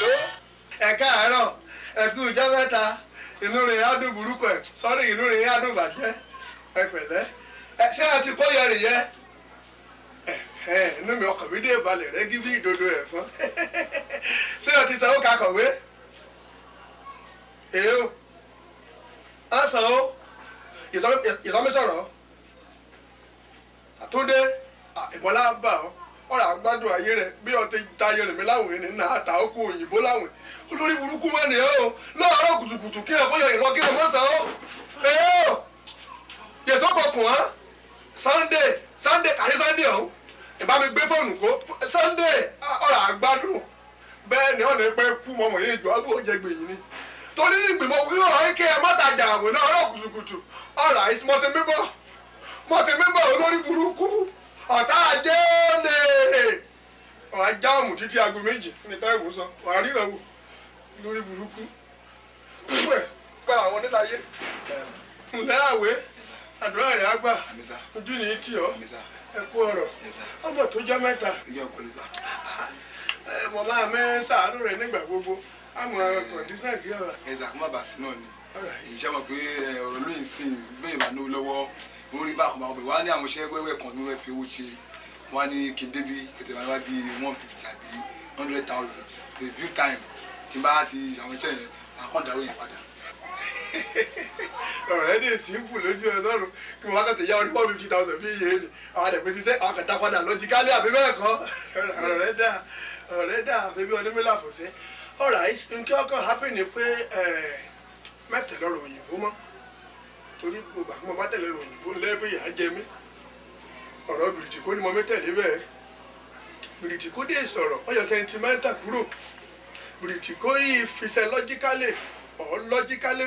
Hello. Ẹ káàárọ̀, ẹ kú ọjọ́ mẹ́ta, inú rẹ̀ á dùn burúkú ẹ̀, sọ́rí inú rẹ̀ á dùn bàjẹ́, ẹ pẹ̀lẹ́. Ṣé ẹ ti kó yẹrì yẹ? Inú mi ọkàn mi dé balẹ̀ rẹ́gí bí ìdodo ẹ̀fọn. Ṣé ẹ ti sanwó kakọ̀wé? Èyí o, á san o, ìsọmísọ̀rọ̀, àtúndé, ìbọlá bà ọ́. Ọ̀rọ̀ àgbádùn ayé rẹ̀ bí ọtí tayọ rẹ̀ mi láwìn ní náà ta ó kó òyìnbó láwìn olórí burúkú mọ́ ni ó lọ́ọ̀rọ̀ kùtùkùtù kí ẹ kó yọ ìrọ́ kí ẹ mọ́ sàn ó ó yẹ̀sọ́ kọkùn án Sunday kàrí Sunday ọ̀hún ìbá mi gbé fóònù kó Sunday ọ̀rọ̀ àgbádùn bẹ́ẹ̀ ni ọ̀nà ẹgbẹ́ kú mọ́mọ́ yẹn ìjọ àbúrò jẹ gbèyìn ni torí ní ìgbìmọ̀ wíwọ̀ kí ẹ má tajà àwìn náà ọ̀rọ̀ kùtùkùtù ọ̀rọ̀ àìsí mọ́tẹ́míbọ̀ olórí burúkú ọ̀tá ajé lè wọ́n á jáàmù títí aago méjì ní táìwò sọ wọ́n á ríran wò lórí burúkú púpẹ̀ gba àwọn oníláyé ńlẹ́ àwẹ̀ àdúrà rẹ̀ á gbà ojú ní tì ọ́ ẹ kú ọ̀rọ̀ ọmọ tó jẹ́ mẹ́ta mọ̀ máa mẹ́ sàánú rẹ̀ nígbà gbogbo àmọ́ kọ̀ǹdíṣàn kí ọ̀rọ̀. ẹ̀sà kó má bàa sí náà ni ìṣe mọ̀ pé ọ̀rọ̀ lóyìn sí bẹ́ẹ̀ máa náwó lọ́wọ́ orí bá àkùnbà ọbẹ̀ wá ní àwọn iṣẹ́ wẹ́wẹ́ kan ní wọ́n fi owó ṣe wọ́n ní kí n débi kẹtẹ máa bí 150 àbí 100,000 the view time tí n bá ti àwọn iṣẹ́ yẹn àkọ́ǹdáwó yẹn padà. ọ̀rọ̀ ẹ̀ dẹ̀ simple lójú ẹ lọ́rùn kí mo bá kàn tẹ̀ yá orí 150,000 bí iye ni àwọn àdẹ̀pẹ̀ ti sẹ́ àwọn kàn dá padà lọ́jíkálí àbí bẹ́ẹ̀ kọ́ ọ̀rọ̀ rẹ̀ dà àfi bí ọdún mélòó àfọ̀sẹ́ ọ̀rọ̀ nkí ọkàn happy ni pé mẹ́tẹ̀lọ́rọ̀ òyìnbó mọ́ torí gbogbo àgbọn bá tẹ̀lé òyìnbó lẹ́bí ìyá jẹ mí ọ̀rọ̀ bìrìtìkó ni mo mẹ́tẹ̀lé bẹ́ẹ̀ bìrìtìkó dé sọ̀rọ̀ ọyọ sentimental kúrò bìrìtìkó yìí fisẹ́ lọ́jíkálẹ̀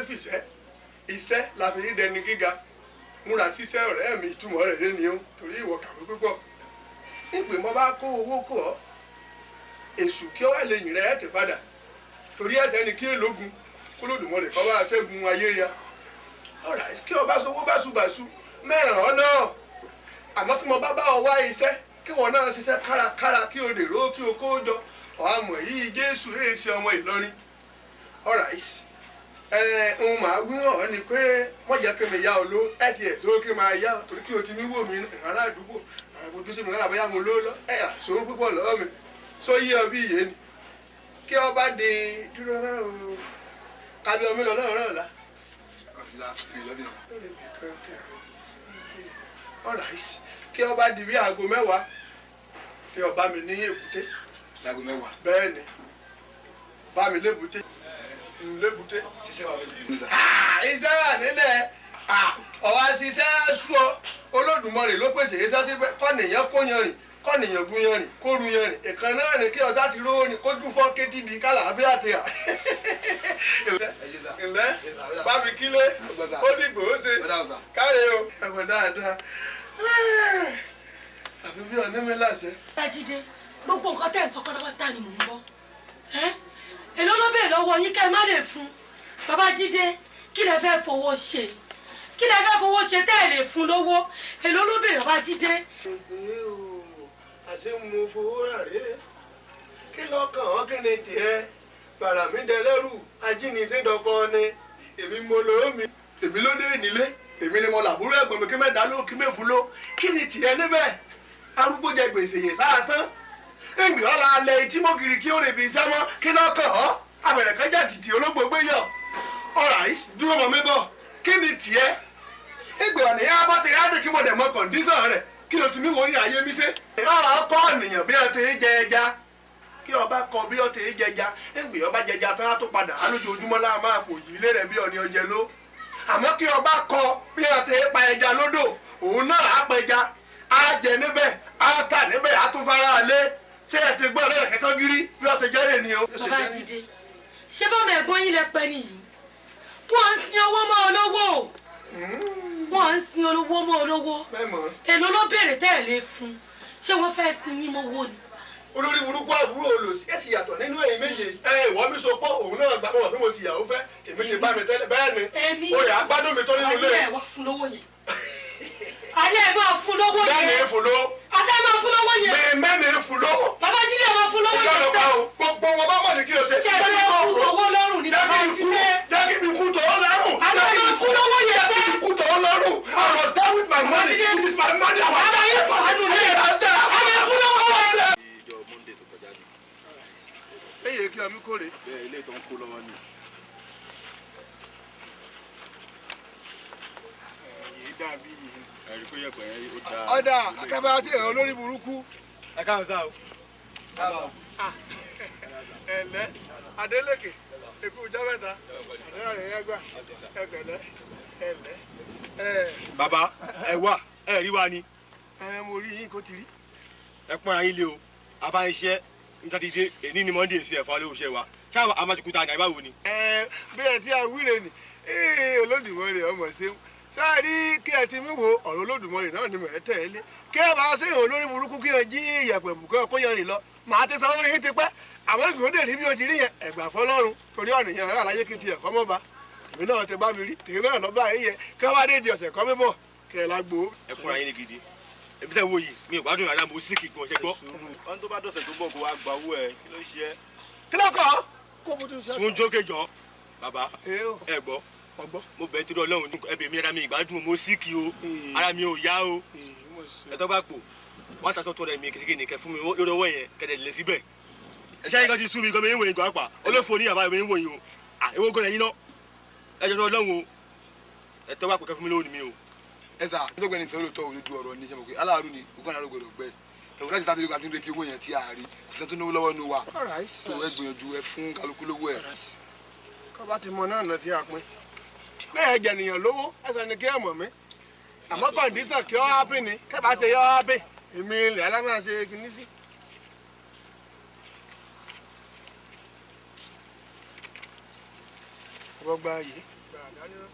fisẹ́ iṣẹ́ la fi dẹni gíga múra síṣẹ́ ọ̀rẹ́ mi ìtumọ̀ rẹ̀ lé ní o torí ìwọ kàwé púpọ̀ nígbè mo bá kó owó kó ọ èṣù kí ọ wà lè yìn rẹ̀ ẹ̀ tẹ̀ padà torí ẹsẹ̀ ni kí èlógun kólódùmọ̀lẹ̀ kọ́ bá ṣẹ́gun ayé ya ọ̀rọ̀ kí ọba sọ owó báṣubàṣu mẹ́ràn ọ́ náà àmọ́ kí mo bá ọ wá iṣẹ́ kí wọn náà ṣiṣẹ́ kárakára kí o lè ró kí o kó jọ ọ̀hámọ̀ yìí Jésù èyí ṣe ọmọ Ìlọrin ọ̀rọ̀ ohun màá wí hàn ọ́ ni pé wọ́n jẹ́ kí mi yá ọ ló ẹ̀ tiẹ̀ tó kí n máa yá torí kí o ti mí wò mí ará àdúgbò àgbòjú sí mi lára bóyá mo ló lọ ẹ̀ àṣọ púpọ̀ lọ́wọ́ mi sọ yí ọ bí ìyé ni kí ọba de dúró náà o kábí ọmọ ìlọ náà rán ọ̀la. Kí ọba di bí aago mẹ́wàá kí ọba mi ní èbúté. aago mẹ́wàá. bẹ́ẹ̀ ni bá mi lébúté lébúté. ṣiṣẹ́ wa bẹ́ẹ̀ iṣẹ́ wà nílẹ̀ ọ̀wá ṣiṣẹ́ sú ọ Olódùmarè ló pèsè iṣẹ́ síbẹ̀ kọ́nìyàn kó yanrìn kọ́nìyàn bu yanrìn kó ru yanrìn ìkan náà ni kí ọ̀sá ti rówó ni kó dún fọ́ kétí di kálàáfíà ti hà. ǹlẹ́ bá mi kílé ó dìgbò ó ṣe káre o ẹ̀wọ̀n dáadáa àfi bí ọ̀nà mi láṣẹ. Babájídé gbogbo nǹkan tẹ̀ ń sọ pátápátá ni mò ń gbọ́ èló ló bèèrè lọ́wọ́ yín kẹ́ ẹ má lè fún Babájídé kí lẹ fẹ́ fowó ṣe kí lẹ fẹ́ fowó ṣe tẹ́ ẹ lè fún lówó èló ló bèèrè Babájídé. àṣé mo fowó rà rè kí lọ́kàn ọ́ kí ni tiẹ̀ bàrà mi dẹlẹ́rù ajínigbẹ́dọ̀kọ ni èmi mo lò ó mi èmi ló dé nílé èmi ni mo làbúrò ẹ̀gbọ́n mi kí mẹ́ta ló kí mẹ́fun ló kí ni tiẹ̀ níbẹ̀ arúgbó jẹ gbèsè yẹn sáásán èmi ọ̀la alẹ́ tí mo kiri kí ó lè fi iṣẹ́ mọ́ kí lọ́kàn ọ́ abẹ̀rẹ̀ kan jàkìtì olóògbé yọ ọ̀rà dúró mọ́ mi bọ̀ kí ni tiẹ̀ ìgbè ọ̀nà yẹn abọ́ ti rádìí kí mo dẹ̀ mọ kọ̀ǹdíṣàn rẹ̀ kí ló ti mí wọ́n ní ayé mi ṣe. ọ̀rọ̀ kọ́ ènìyàn bí ọ ti jẹ ẹja kí ọba kọ bí ọ ti jẹja ìgbè ọba jẹja tán á tó padà á lójoojúmọ́ láà máa kò yí ilé rẹ̀ bí ọ̀nì ọjẹ ló àmọ́ kí ọba kọ bí ọ ti pa ẹja lódò òun náà á pẹja á jẹ níbẹ̀ á tà níbẹ̀ á tún fara lé ṣé ẹ ti gbọ́ ọ̀rẹ́ kẹ́kọ́ gírí bí ọ ti jẹ́ ènìyàn. Babájídé ṣé bọ́mọ ẹ̀gbọ́n yín lẹ pẹ́ nìyí wọ́n ń sin owó mọ́ olówó wọ́n ń sin olówó mọ́ olówó èló ló béèrè tẹ́ ẹ̀ lé fún ṣé wọ́n fẹ́ sin yín mọ́wó ni. olórí burúkú àbúrò olòsí èsì yàtọ̀ nínú èyí méje ìwọ mi so pọ̀ òun náà gbà mọ̀ bí mo sì yàwó fẹ́ èmi ti bá mi tẹ́lẹ̀ bẹ́ẹ̀ ni oyè agbádùn mi tó nínú ilé. alẹ́ ẹ̀ wá fún lówó yẹn alẹ́ ẹ̀ máa fún lówó yẹn bẹ́ẹ̀ ni fún lówó. alẹ́ ẹ̀ máa fún lówó yẹn. mẹ́ẹ̀ni fún lówó. Babájídé ẹ̀ máa fún lówó yẹn. gbogbo wọn bá mọ̀ ní kí o ṣe ṣe. ṣe é kú owó lọ́rùn ní bàbá jíde. Jẹ́kí mi kú tọ̀ọ́ lọ́rùn. Àwọn ọmọ kú lọ́wọ́ yẹn bẹ́ẹ̀. Jẹ́kí mi kú tọ̀ọ́ lọ́rùn. I was done with my money. It is my money. Bàbá yẹn fọ̀ ọ́nù ní ìrántá. Àwọn kú lọ́wọ́ yẹn. Ìjọ Monday tó kọjá ni. Eye kí ọmí kórè. Bẹ́ẹ̀ ilé tó ń kó lọ́wọ́ ni. Èyí dàbí yìí. Ẹ̀rí pé yẹ̀pẹ̀ yẹn ó da. Ọ̀dà akẹ́bàá sí ẹ̀rọ olórí burúkú. Ẹ káàmù sáà o. Ẹ̀lẹ́ Adélékè èkó ọjọ́ mẹ́ta. Àdéhà rẹ̀ yẹn gbà. Ẹ̀bẹ̀lẹ́ ẹ̀lẹ́. Bàbá ẹ wà ẹ rí wa ni. Mo rí yín kó ti rí. Ẹ pọ́nra yín lé o. Àbá ń ṣe nítorí èní ni Monday sí ẹ̀fọ́ alẹ́ òṣè wa. Ṣé àmàjùkúta àgbà ìbáwo ni? Bí ẹ ti àwíre ni Olódùmarè ọmọ ṣeun. Sáàrí kí ẹ ti mí wo ọ̀rọ̀ Olódùmarè náà ni mò ń tẹ̀lé. Kí ẹ bá ṣe ìhòòhò lórí burúkú kí ẹ jí ìyẹ̀pẹ̀ bùkọ́ kó yẹn rìn lọ. Màá ti sanwó yín ti pẹ́. Àwọn ìgbìmọ̀ dè rí bí o ti rí yẹn ẹ̀gbà fọlọ́run torí ọ̀nìyàn rẹ̀ àlàyé kí n ti ẹ̀kọ́ mọ́ ba. Èmi náà ti bá mi rí tèmi náà lọ bá yín yẹ kí wọ́n bá dé di ọ̀sẹ̀ kọ́ mi bọ̀ kí ẹ lágbo. Ẹ pọ́nra yín ní gidi. Ebi tẹ́ wo yìí mi ò gbádùn rárá mo sì kì gan ṣe gbọ́. Wọ́n tó bá dọ̀sẹ̀ tó bọ̀ kó wá gba owó ẹ̀ kí ló ṣe é. Kí ló kọ́? Kó mo tún sọ. Sun jókè jọ. Bàbá Ẹ ẹ gbọ́. ọgbọ́. Mo bẹ̀ torí Ọlọ́run ní ẹbẹ̀ mi rárá mi ìgbádùn mo sì kì o. Ara mi ò yá o. Ẹ tọ́ bá pò 1,200 mi kìsìkì nìkẹ́ fún mi lórí owó yẹn kẹ̀dẹ̀ lè síbẹ̀. Ẹ ṣáà yín kan ti sún mi gan mi ń wò yín gan apá. Olófò ní àbá mi ń wò yín o. Èwo gan lẹ́yìn náà. Ẹ jẹ́ Ọlọ́run o. Ẹ tọ́ bá pò kẹ́ fún mi lónìí mi o. ẹ sà nítorí pé ní sọ lóòótọ́ òdodo ọ̀rọ̀ ní ìṣẹ́mọ̀ pé aláàrú ni ogún àrùn gbọdọ̀ gbẹ ẹ̀wọ̀n láti tàbí àti retí owó yẹn tí a rí ìṣẹ́ tó náwó lọ́wọ́ ní wa tó ẹ gbìyànjú ẹ fún kálukú lówó ẹ. Kọ́ bá ti mọ náà lọ sí àpín. Bẹ́ẹ̀ jẹ̀nìyàn lówó ẹsẹ̀ ni kí ẹ mọ̀ mí. Àmọ́ kọ̀ǹdíṣàn kí ọ́ hápì ni kẹ́ bá ṣe yọ hápì. Èmi ilẹ̀ alámọ̀ ṣe kìíní sí. Gbọ́gbà yìí gbà dání náà.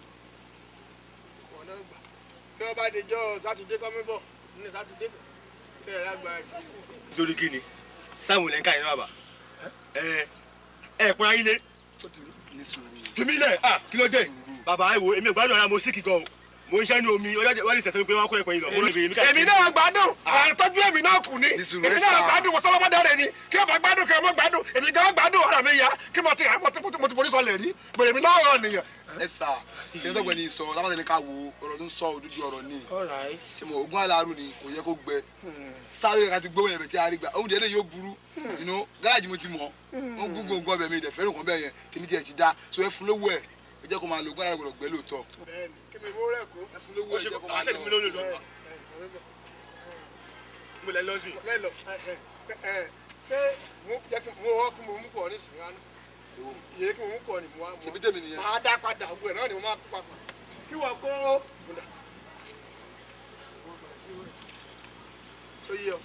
Wọ́n náà gbà. Bí wọ́n bá di jọ́ Sátidé kọ́mí bọ̀ ní Sátidé bẹ̀ ẹ̀ lágbà yìí. Nítorí kí ni? Sáàmù lẹ́ ń ká yín náà bà. Ẹ pọ́nra yín lé. ní sùúrù. Tùmí lẹ̀ kí ló dé? Bàbá ẹ wo èmi ò gbádùn ara mo sì kì gan o. Mo ń ṣẹ́ ní omi wọ́n ní ìṣẹ̀tọ́ pé wọ́n kó ẹ̀pọ̀ yìí lọ. Èmi náà gbádùn àtọ́jú èmi náà kù ní. Èmi náà gbádùn mo sábà bá dáre ni kí ọba gbádùn kí ọmọ gbádùn èmi gan gbádùn ọ̀rọ̀ mi ya kí mo ti forí sọ lè rí bẹ̀rẹ̀ mi náà rọ̀ nìyẹn. ẹ sà ṣe tó gbẹ ní sọ lábàtà ní ká wo ọ̀rọ̀ tó ń sọ òdúdú ọ̀rọ̀ ní. ṣe mo ogún aláàrú ni kò yẹ kó gbẹ sáré ká ti gbówó yẹn bẹ tí a rí gbà oúnjẹ lè yóò burú gáràjì mo ti mọ wọn gúngún ogún ọbẹ mi ìdẹ fẹrù kan bẹ́ẹ̀ yẹn tèmi tiẹ̀ ti dá so ẹ fún lówó ẹ ẹ jẹ́ kó máa lo ogún aláàrú gbọ́dọ̀ gbẹ lóòótọ́. Bẹ́ẹ̀ni kí mi mú rẹ kó. ẹ fún lówó ẹ jẹ́ kó máa lọ. Mo lẹ lọ sí. Ṣé mo jẹ́ kí mo wọ́n kí mo mú pọ̀ ní sìnkánú? Iye kí mo mú pọ̀ ní mo wá. ṣèbí tèmi nìyẹn. Máa dá padà gbogbo ẹ̀ náà ni mo máa kó papọ̀. Kí wọ́n kó. Tó yẹ ọ.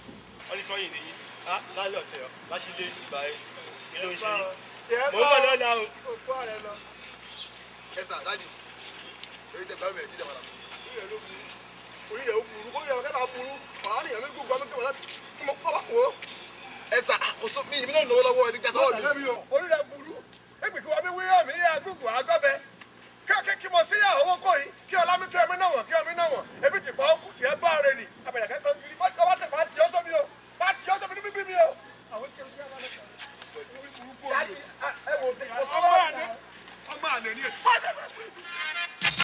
Wọ́n ní sọ́yìn nìyí. Lálẹ́ ọ̀sẹ̀ ọ̀ láṣílé ìgbà kí ló ń ṣe. Mo ń bọ̀ lọ́la o. Kó ààrẹ lọ. ẹ sà dáàdì èyí tẹ gbàgbé ẹ ti dàgbà. Orí rẹ̀ ó burú, kó yẹ kẹ́ta burú. Màá nìyẹn mi gbogbo ọmọ kí wọ́n kí mo kọ́ bá wò ó. ẹ sà àkóso mi ìbí náà lówó lọ́wọ́ ẹ ti gbà tọ́wọ́ mi. Orí rẹ̀ burú. Èmi kí wọ́n mi wíyọ̀ mi yẹ gbogbo àgọ́bẹ. Kí mo sí yà owó kò yìí kí ọlá mi kí ọmí náà wọ̀ kí ọmí náà wọ̀. Ebi